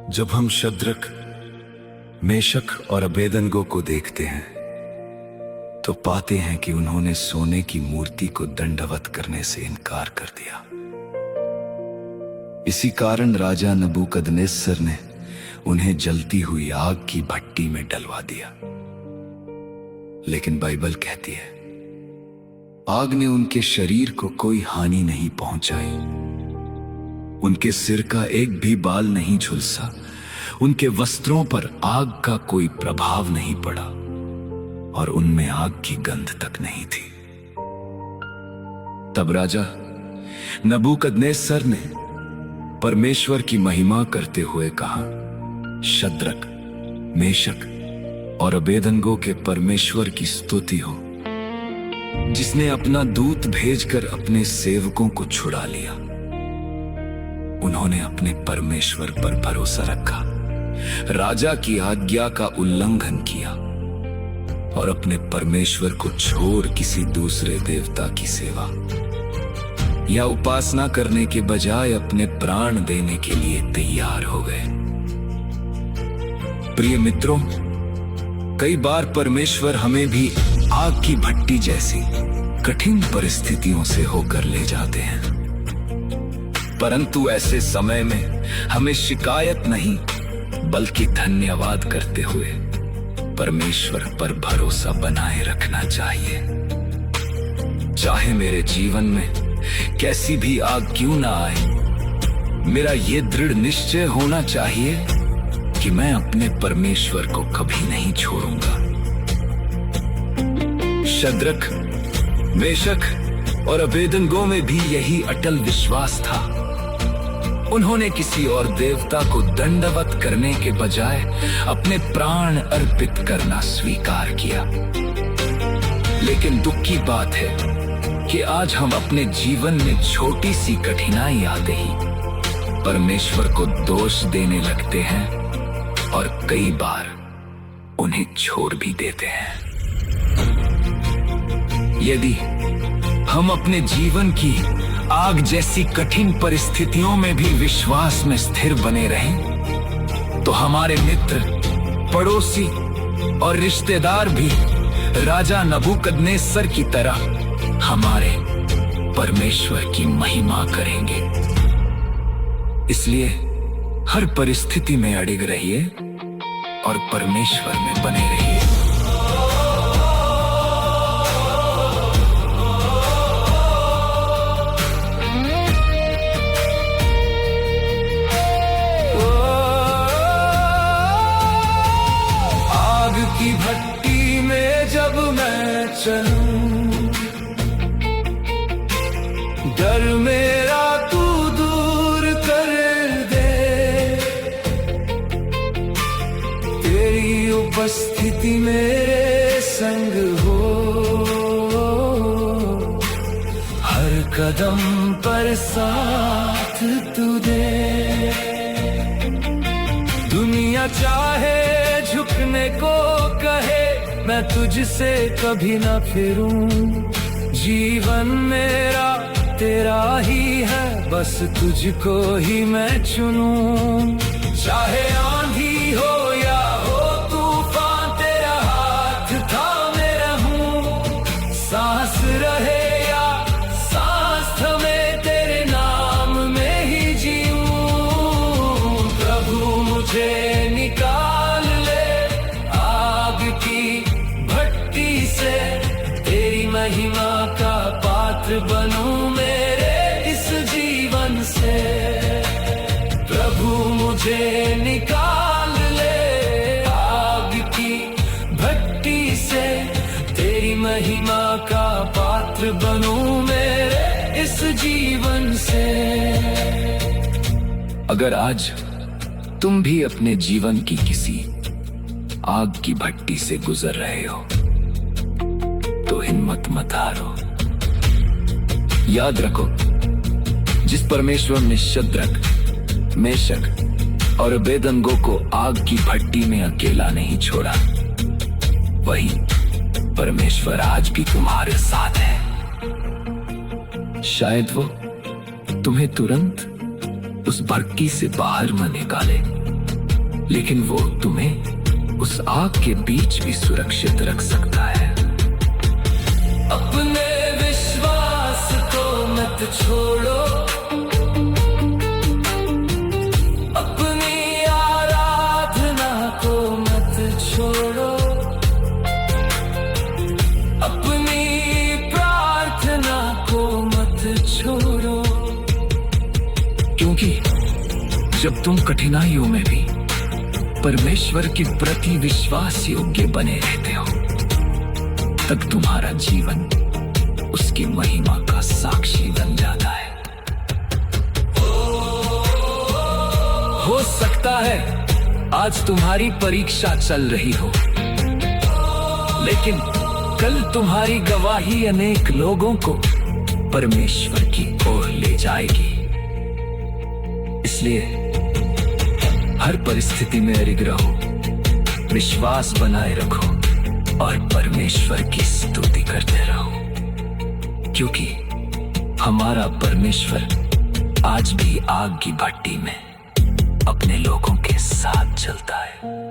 जब हम Shadrach, Meshach और अबेदनगो को देखते हैं तो पाते हैं कि उन्होंने सोने की मूर्ति को दंडवत करने से इनकार कर दिया। इसी कारण राजा नबूकदनेस्सर ने उन्हें जलती हुई आग की भट्टी में डलवा दिया। लेकिन बाइबल कहती है आग ने उनके शरीर को कोई हानि नहीं पहुंचाई, उनके सिर का एक भी बाल नहीं झुलसा, उनके वस्त्रों पर आग का कोई प्रभाव नहीं पड़ा और उनमें आग की गंध तक नहीं थी। तब राजा नबूकदनेस्सर ने परमेश्वर की महिमा करते हुए कहा, शद्रक, मेशक और अबेदनगो के परमेश्वर की स्तुति हो, जिसने अपना दूत भेजकर अपने सेवकों को छुड़ा लिया। उन्होंने अपने परमेश्वर पर भरोसा रखा, राजा की आज्ञा का उल्लंघन किया और अपने परमेश्वर को छोड़ किसी दूसरे देवता की सेवा या उपासना करने के बजाय अपने प्राण देने के लिए तैयार हो गए। प्रिय मित्रों, कई बार परमेश्वर हमें भी आग की भट्टी जैसी कठिन परिस्थितियों से होकर ले जाते हैं, परंतु ऐसे समय में हमें शिकायत नहीं बल्कि धन्यवाद करते हुए परमेश्वर पर भरोसा बनाए रखना चाहिए। चाहे मेरे जीवन में कैसी भी आग क्यों ना आए, मेरा ये दृढ़ निश्चय होना चाहिए कि मैं अपने परमेश्वर को कभी नहीं छोड़ूंगा। शद्रक, मेशक और अबेदनगो में भी यही अटल विश्वास था। उन्होंने किसी और देवता को दंडवत करने के बजाय अपने प्राण अर्पित करना स्वीकार किया। लेकिन दुख की बात है कि आज हम अपने जीवन में छोटी सी कठिनाई आते ही परमेश्वर को दोष देने लगते हैं और कई बार उन्हें छोड़ भी देते हैं। यदि हम अपने जीवन की आग जैसी कठिन परिस्थितियों में भी विश्वास में स्थिर बने रहें, तो हमारे मित्र, पड़ोसी और रिश्तेदार भी राजा नबूकदनेस्सर की तरह हमारे परमेश्वर की महिमा करेंगे। इसलिए हर परिस्थिति में अड़िग रहिए और परमेश्वर में बने रहिए। की भट्टी में जब मैं चलूं, डर मेरा तू दूर कर दे, तेरी उपस्थिति मेरे संग हो, हर कदम पर साथ तू दे। दुनिया चाहे झुकने को कहे, मैं तुझसे कभी ना फिरूं। जीवन मेरा तेरा ही है, बस तुझको ही मैं चुनूं। चाहे आंधी हो या हो तूफान, तेरा हाथ थामे रहूं। सांस रहे या सांस थमे, तेरे नाम में ही जीऊं। प्रभु मुझे निकाल ले आग की भट्टी से, तेरी महिमा का पात्र बनूं मेरे इस जीवन से। प्रभु मुझे निकाल ले आग की भट्टी से, तेरी महिमा का पात्र बनूं मेरे इस जीवन से। अगर आज तुम भी अपने जीवन की किसी आग की भट्टी से गुजर रहे हो तो हिम्मत मत हारो। याद रखो, जिस परमेश्वर ने शद्रक, मेशक और अबेदनगो को आग की भट्टी में अकेला नहीं छोड़ा, वही परमेश्वर आज भी तुम्हारे साथ है। शायद वो तुम्हें तुरंत उस भट्टी से बाहर न निकाले, लेकिन वो तुम्हें उस आग के बीच भी सुरक्षित रख सकता है। अपने विश्वास को मत छोड़ो, अपनी आराधना को मत छोड़ो, अपनी प्रार्थना को मत छोड़ो। क्योंकि जब तुम कठिनाइयों में भी परमेश्वर के प्रति विश्वास योग्य बने रहते हो, तब तुम्हारा जीवन उसकी महिमा का साक्षी बन जाता है। हो सकता है आज तुम्हारी परीक्षा चल रही हो, लेकिन कल तुम्हारी गवाही अनेक लोगों को परमेश्वर की ओर ले जाएगी। इसलिए हर परिस्थिति में अडिग रहो, विश्वास बनाए रखो और परमेश्वर की स्तुति करते रहो, क्योंकि हमारा परमेश्वर आज भी आग की भट्टी में अपने लोगों के साथ चलता है।